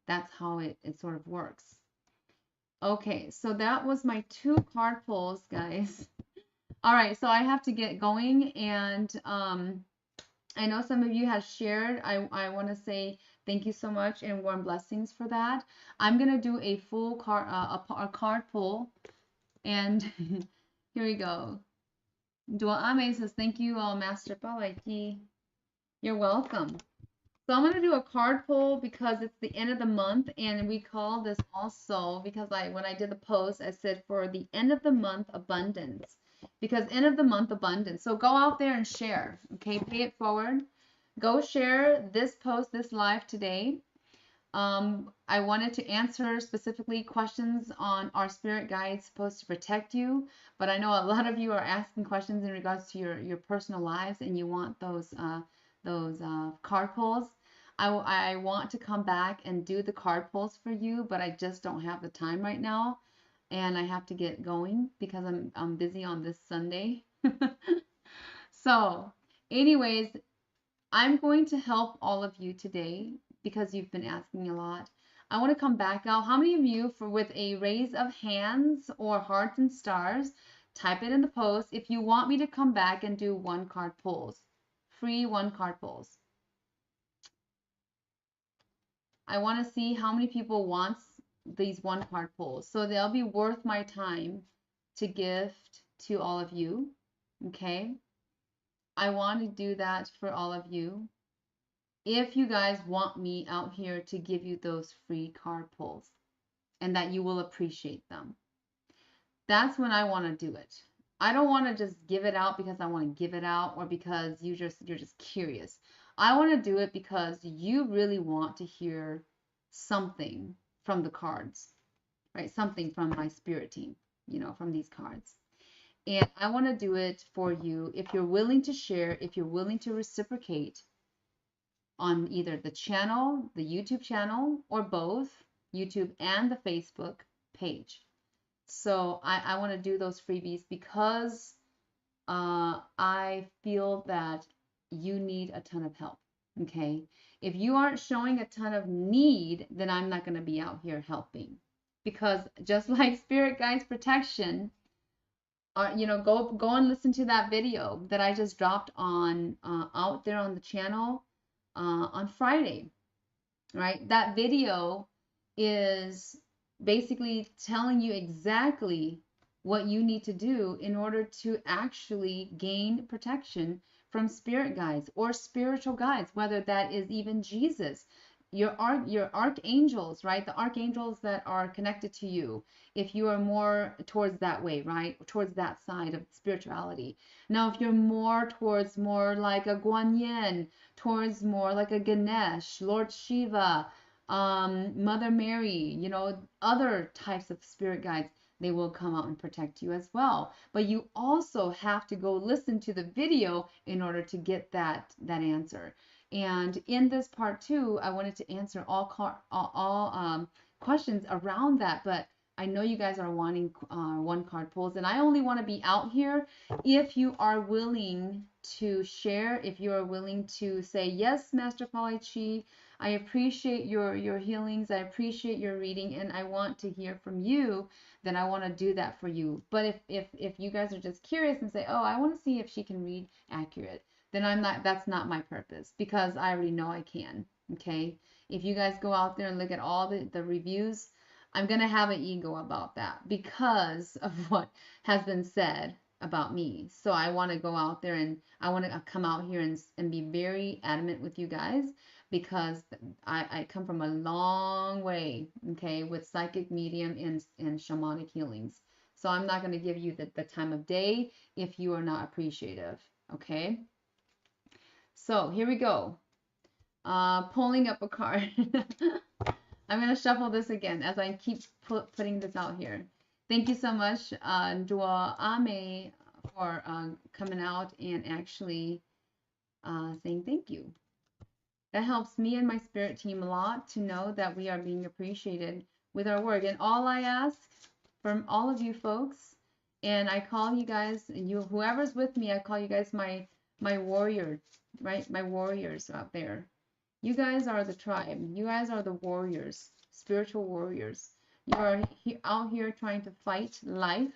that's how it sort of works. Okay, so that was my 2 card pulls, guys. All right, so I have to get going, and I know some of you have shared. I want to say thank you so much and warm blessings for that. I'm gonna do a full card a card pull, and here we go. Dua Ame says thank you all, Master Palaiki. You're welcome. So I'm going to do a card pull because it's the end of the month, and we call this also because when I did the post, I said for the end of the month abundance, because end of the month abundance. So go out there and share, okay? Pay it forward. Go share this post, this live today. I wanted to answer specifically questions on our spirit guides supposed to protect you, but I know a lot of you are asking questions in regards to your personal lives, and you want those card pulls. I want to come back and do the card pulls for you, but I just don't have the time right now, and I have to get going because I'm busy on this Sunday. So, anyways, I'm going to help all of you today because you've been asking a lot. I want to come back out. How many of you, with a raise of hands or hearts and stars, type it in the post if you want me to come back and do 1 card pulls, free 1 card pulls. I want to see how many people wants these 1 card pulls, so they'll be worth my time to gift to all of you. Okay, I want to do that for all of you. If you guys want me out here to give you those free card pulls and that you will appreciate them, that's when I want to do it. I don't want to just give it out because I want to give it out or because you're just curious. I want to do it because you really want to hear something from the cards, right? Something from my spirit team, from these cards. And I want to do it for you if you're willing to share, if you're willing to reciprocate on either the channel, the YouTube channel, or both, YouTube and the Facebook page. So I want to do those freebies because I feel that you need a ton of help. Okay, if you aren't showing a ton of need, then I'm not going to be out here helping, because just like spirit guides protection, go and listen to that video that I just dropped on out there on the channel on Friday, right? That video is basically telling you exactly what you need to do in order to actually gain protection from spirit guides or spiritual guides, whether that is even Jesus, your archangels, right? The archangels that are connected to you, if you are more towards that way, right? Towards that side of spirituality. Now, if you're more towards more like a Kuan, towards more like a Ganesh, Lord Shiva, Mother Mary, other types of spirit guides, they will come out and protect you as well. But you also have to go listen to the video in order to get that answer. And in this part 2, I wanted to answer all questions around that, but I know you guys are wanting 1 card pulls, and I only want to be out here if you are willing to share, if you are willing to say, yes, Master Pali Chi, I appreciate your healings, I appreciate your reading, and I want to hear from you, then I want to do that for you. But if you guys are just curious and say, oh, I want to see if she can read accurate, then that's not my purpose, because I already know I can. Okay. If you guys go out there and look at all the reviews, I'm going to have an ego about that because of what has been said about me. So I want to go out there and I want to come out here and be very adamant with you guys, because I come from a long way, okay, with psychic medium and shamanic healings. So I'm not going to give you the time of day if you are not appreciative, okay? So here we go. Pulling up a card. I'm going to shuffle this again as I keep putting this out here. Thank you so much, Dua Ame, for coming out and actually saying thank you. That helps me and my spirit team a lot to know that we are being appreciated with our work. And all I ask from all of you folks, and I call you guys, and you, whoever's with me, I call you guys my warrior, right? My warriors out there. You guys are the tribe. You guys are the warriors, spiritual warriors. You are out here trying to fight life,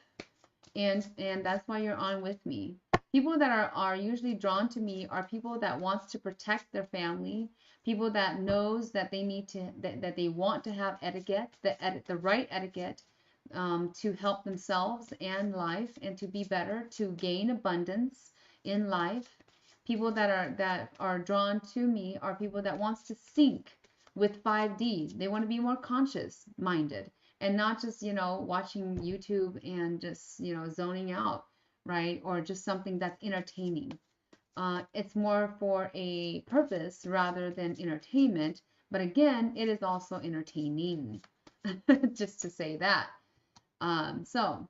and that's why you're on with me. People that are usually drawn to me are people that wants to protect their family, people that knows that they need to that they want to have etiquette, the right etiquette, to help themselves and life, and to be better, to gain abundance in life. People that are drawn to me are people that wants to sync with 5D. They want to be more conscious minded and not just, watching YouTube and just, zoning out, right? Or just something that's entertaining. It's more for a purpose rather than entertainment. But again, it is also entertaining, just to say that. So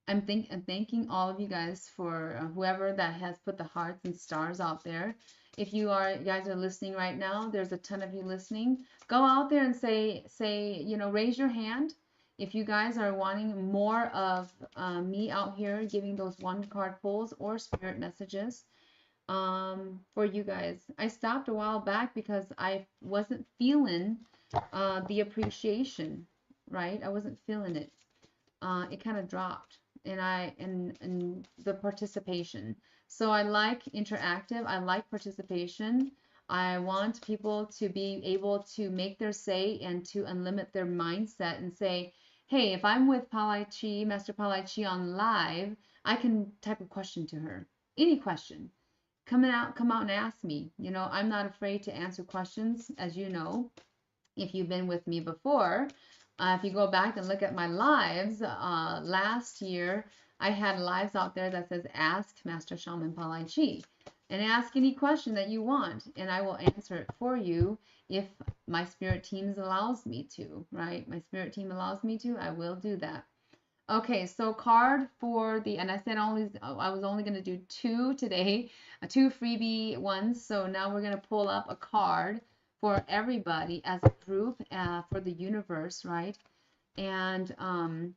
I'm thanking all of you guys for whoever that has put the hearts and stars out there. If you guys are listening right now, there's a ton of you listening. Go out there and say, raise your hand. If you guys are wanting more of me out here giving those one card pulls or spirit messages for you guys. I stopped a while back because I wasn't feeling the appreciation, right? I wasn't feeling it. It kind of dropped, and the participation. So I like interactive. I like participation. I want people to be able to make their say and to unlimit their mindset and say, hey, if I'm with Palai Chi, Master Palai Chi on live, I can type a question to her. Any question. Come out and ask me. I'm not afraid to answer questions, as you know, if you've been with me before. If you go back and look at my lives, last year, I had lives out there that says, ask Master Shaman Palai Chi, and ask any question that you want, and I will answer it for you if my spirit team allows me to, right? My spirit team allows me to, I will do that. Okay, so card for and I said I was only going to do 2 today, 2 freebie ones, so now we're going to pull up a card for everybody as a group, for the universe, right? And I'm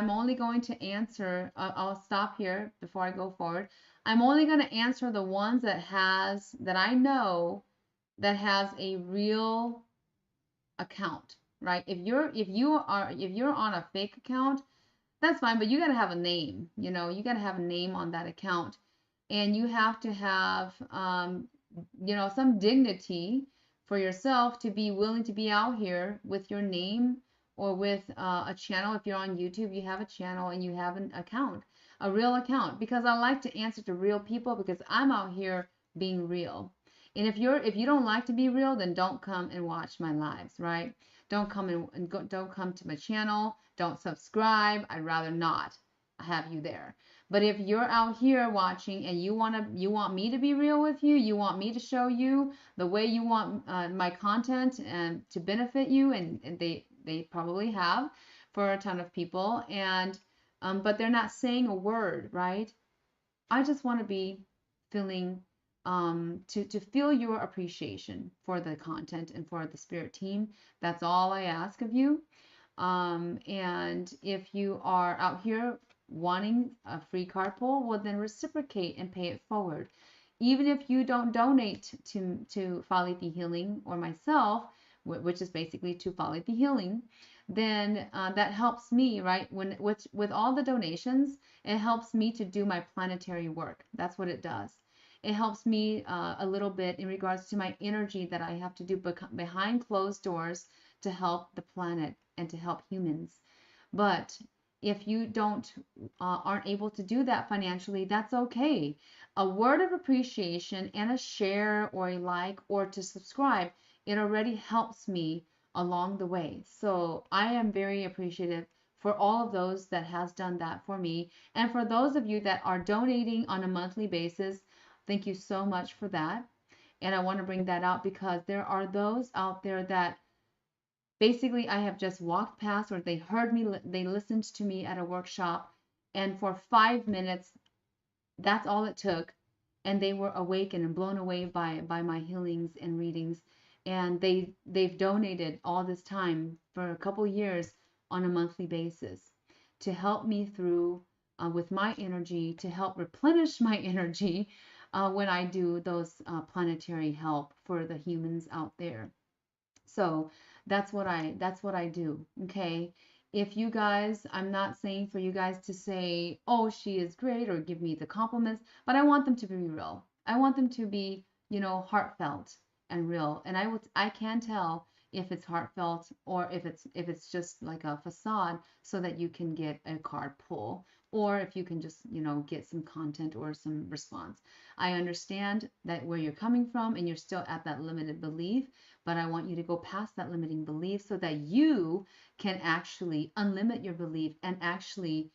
only going to answer. I'll stop here before I go forward. I'm only going to answer the ones that I know that has a real account, right? If you're on a fake account, that's fine, but you got to have a name. You got to have a name on that account, and you have to have some dignity for yourself to be willing to be out here with your name, or with a channel. If you're on YouTube, you have a channel and you have an account, a real account, because I like to answer to real people, because I'm out here being real. And if you don't like to be real, then don't come and watch my lives, right? Don't come don't come to my channel. Don't subscribe. I'd rather not have you there. But if you're out here watching and you want me to be real with you, you want me to show you the way you want my content and to benefit you, and they probably have for a ton of people, and but they're not saying a word, right? I just want to be feeling to feel your appreciation for the content and for the spirit team. That's all I ask of you. And if you are out here wanting a free card pull, well, then reciprocate and pay it forward. Even if you don't donate to Falipi Healing or myself, which is basically to Falipi Healing, then that helps me, right? With all the donations, it helps me to do my planetary work. That's what it does. It helps me a little bit in regards to my energy that I have to do behind closed doors to help the planet and to help humans. But if you don't aren't able to do that financially, that's okay. A word of appreciation and a share or a like or to subscribe, it already helps me along the way. So I am very appreciative for all of those that has done that for me. And for those of you that are donating on a monthly basis, thank you so much for that. And I want to bring that out because there are those out there that basically I have just walked past or they heard me, they listened to me at a workshop, and for 5 minutes, that's all it took. And they were awakened and blown away by my healings and readings. And they've donated all this time for a couple years on a monthly basis to help me through with my energy, to help replenish my energy when I do those planetary help for the humans out there. So that's what I do. Okay. If you guys, I'm not saying for you guys to say, oh, she is great or give me the compliments, but I want them to be real. I want them to be, heartfelt and real. And I can tell if it's heartfelt or if it's just like a facade so that you can get a card pull or if you can just, get some content or some response. I understand that where you're coming from and you're still at that limited belief, but I want you to go past that limiting belief so that you can actually unlimit your belief and actually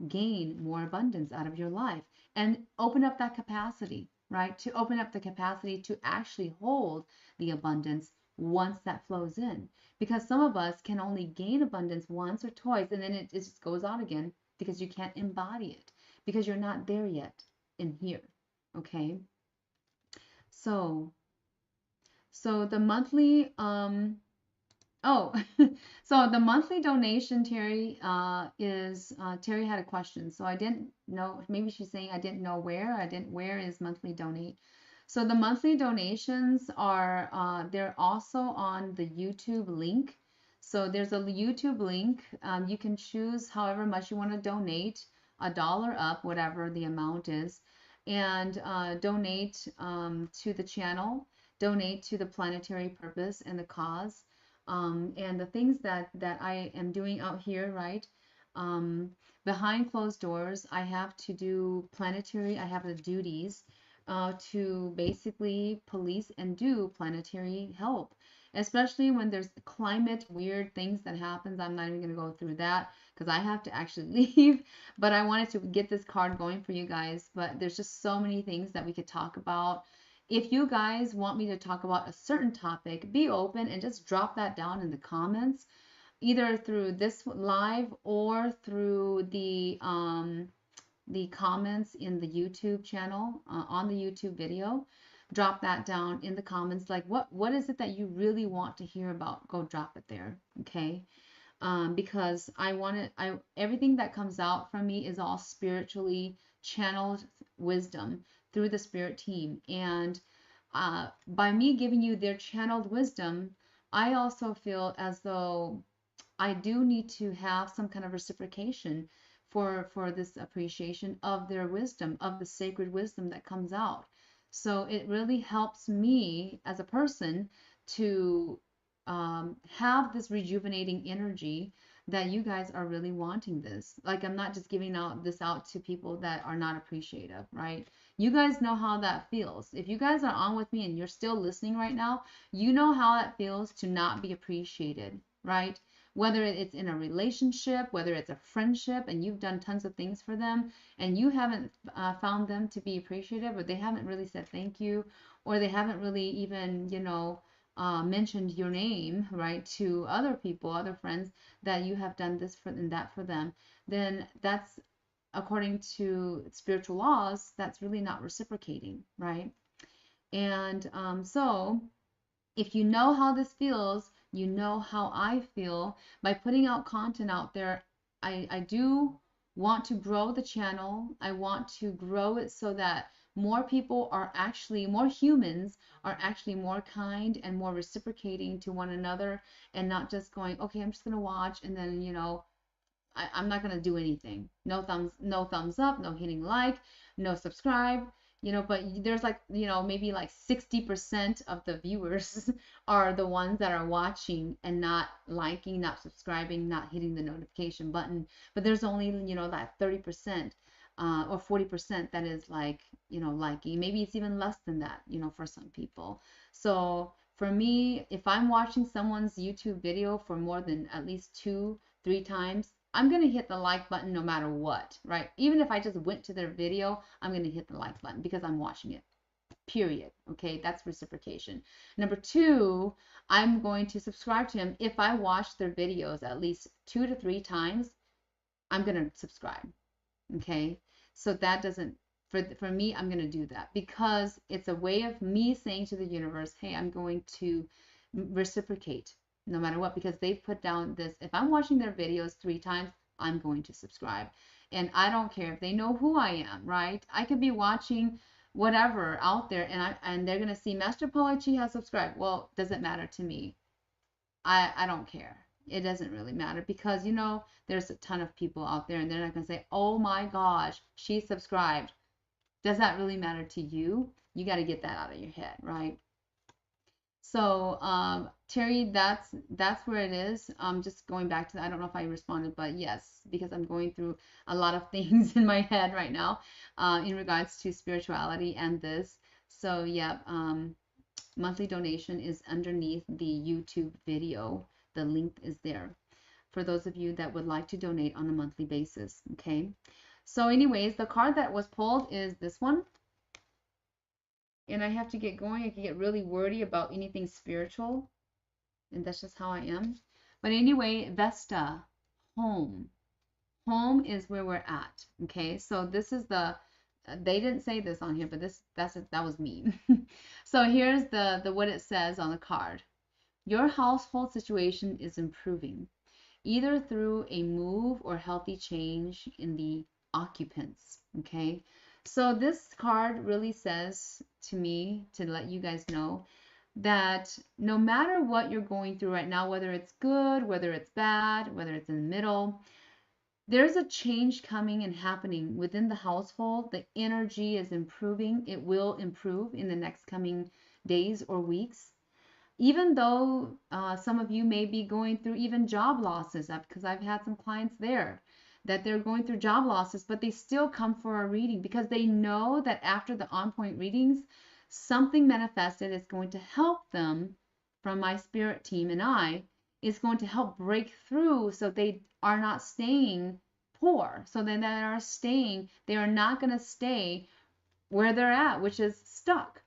gain more abundance out of your life and open up that capacity, right? To open up the capacity to actually hold the abundance once that flows in. Because some of us can only gain abundance once or twice and then it just goes out again because you can't embody it because you're not there yet in here. Okay. So so the monthly, oh, so the monthly donation, Terry, Terry had a question. So I didn't know, maybe she's saying I didn't know where is monthly donate. So the monthly donations are, they're also on the YouTube link. So there's a YouTube link. You can choose however much you want to donate, $1 up, whatever the amount is, and donate to the channel, donate to the planetary purpose and the cause. And the things that I am doing out here, right? Um, Behind closed doors, I have to do planetary, I have the duties to basically police and do planetary help, especially when there's climate weird things that happens. I'm not even going to go through that because I have to actually leave, but I wanted to get this card going for you guys. But there's just so many things that we could talk about. If you guys want me to talk about a certain topic, be open and just drop that down in the comments, either through this live or through the comments in the YouTube channel, on the YouTube video. Drop that down in the comments. Like, what is it that you really want to hear about? Go drop it there, okay? Because I want it, everything that comes out from me is all spiritually channeled wisdom through the spirit team. And by me giving you their channeled wisdom, I also feel as though I do need to have some kind of reciprocation for this appreciation of their wisdom, of the sacred wisdom that comes out. So it really helps me as a person to have this rejuvenating energy that you guys are really wanting this. Like I'm not just giving out this out to people that are not appreciative, right? You guys know how that feels. If you guys are on with me and you're still listening right now, you know how that feels to not be appreciated, right? Whether it's in a relationship, whether it's a friendship, and you've done tons of things for them, and you haven't found them to be appreciative, or they haven't really said thank you, or they haven't really even, mentioned your name, right, to other people, other friends, that you have done this for and that for them, then that's, according to spiritual laws, that's really not reciprocating, right? And so if you know how this feels, you know how I feel. By putting out content out there, I do want to grow the channel. I want to grow it so that more people are actually, more humans are actually more kind and more reciprocating to one another and not just going, okay, I'm just going to watch and then, I'm not going to do anything. No thumbs up, no hitting like, no subscribe. but there's like, maybe like 60% of the viewers are the ones that are watching and not liking, not subscribing, not hitting the notification button. But there's only, that 30% or 40% that is like, liking. Maybe it's even less than that, for some people. So for me, if I'm watching someone's YouTube video for more than at least 2, 3 times, I'm going to hit the like button no matter what, right? Even if I just went to their video, I'm going to hit the like button because I'm watching it, period. Okay, that's reciprocation. Number two, I'm going to subscribe to him. If I watch their videos at least 2 to 3 times, I'm going to subscribe. Okay, so that doesn't, for me, I'm going to do that because it's a way of me saying to the universe, hey, I'm going to reciprocate no matter what, because they've put down this, if I'm watching their videos 3 times, I'm going to subscribe. And I don't care if they know who I am, right? I could be watching whatever out there and they're going to see Master Paula Chi has subscribed. Well, does it matter to me? I don't care. It doesn't really matter because, there's a ton of people out there and they're not going to say, oh my gosh, she subscribed. Does that really matter to you? You got to get that out of your head, right? So, Terry, that's where it is. Just going back to that, I don't know if I responded, but yes, because I'm going through a lot of things in my head right now, in regards to spirituality and this. So, yeah, monthly donation is underneath the YouTube video. The link is there for those of you that would like to donate on a monthly basis. Okay. So anyways, the card that was pulled is this one. And I have to get going. I can get really wordy about anything spiritual. And that's just how I am. But anyway, Vesta, home. Home is where we're at. Okay. So this is they didn't say this on here, but that was me. So here's the what it says on the card. Your household situation is improving, either through a move or healthy change in the occupants. Okay, so this card really says to me to let you guys know that no matter what you're going through right now, whether it's good, whether it's bad, whether it's in the middle, there's a change coming and happening within the household. The energy is improving. It will improve in the next coming days or weeks. Even though some of you may be going through even job losses, because I've had some clients there that they're going through job losses, but they still come for a reading because they know that after the on-point readings, something manifested is going to help them from my spirit team and I is going to help break through so they are not staying poor. So then they are not going to stay where they're at, which is stuck.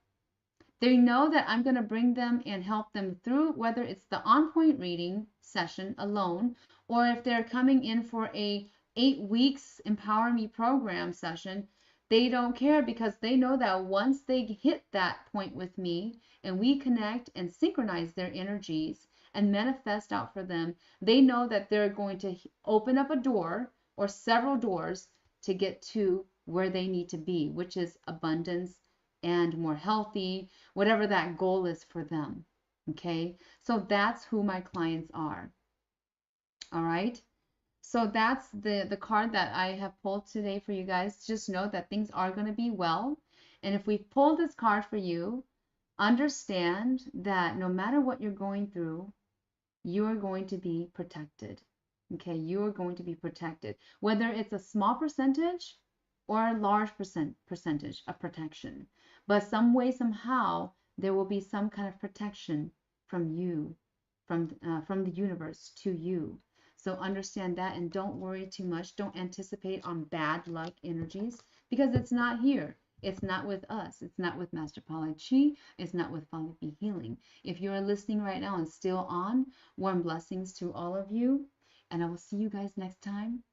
They know that I'm going to bring them and help them through, whether it's the on-point reading session alone, or if they're coming in for a 8 weeks Empower Me program session, they don't care because they know that once they hit that point with me and we connect and synchronize their energies and manifest out for them, they know that they're going to open up a door or several doors to get to where they need to be, which is abundance and more healthy, whatever that goal is for them. Okay, so that's who my clients are. All right, so that's the card that I have pulled today for you guys. Just know that things are going to be well, and if we pulled this card for you, understand that no matter what you're going through, you are going to be protected. Okay, you are going to be protected, whether it's a small percentage or a large percentage of protection. But some way, somehow, there will be some kind of protection from you, from the universe to you. So understand that and don't worry too much. Don't anticipate on bad luck energies because it's not here. It's not with us. It's not with Master Paula Chi. It's not with Follow Be Healing. If you're listening right now and still on, warm blessings to all of you. And I will see you guys next time.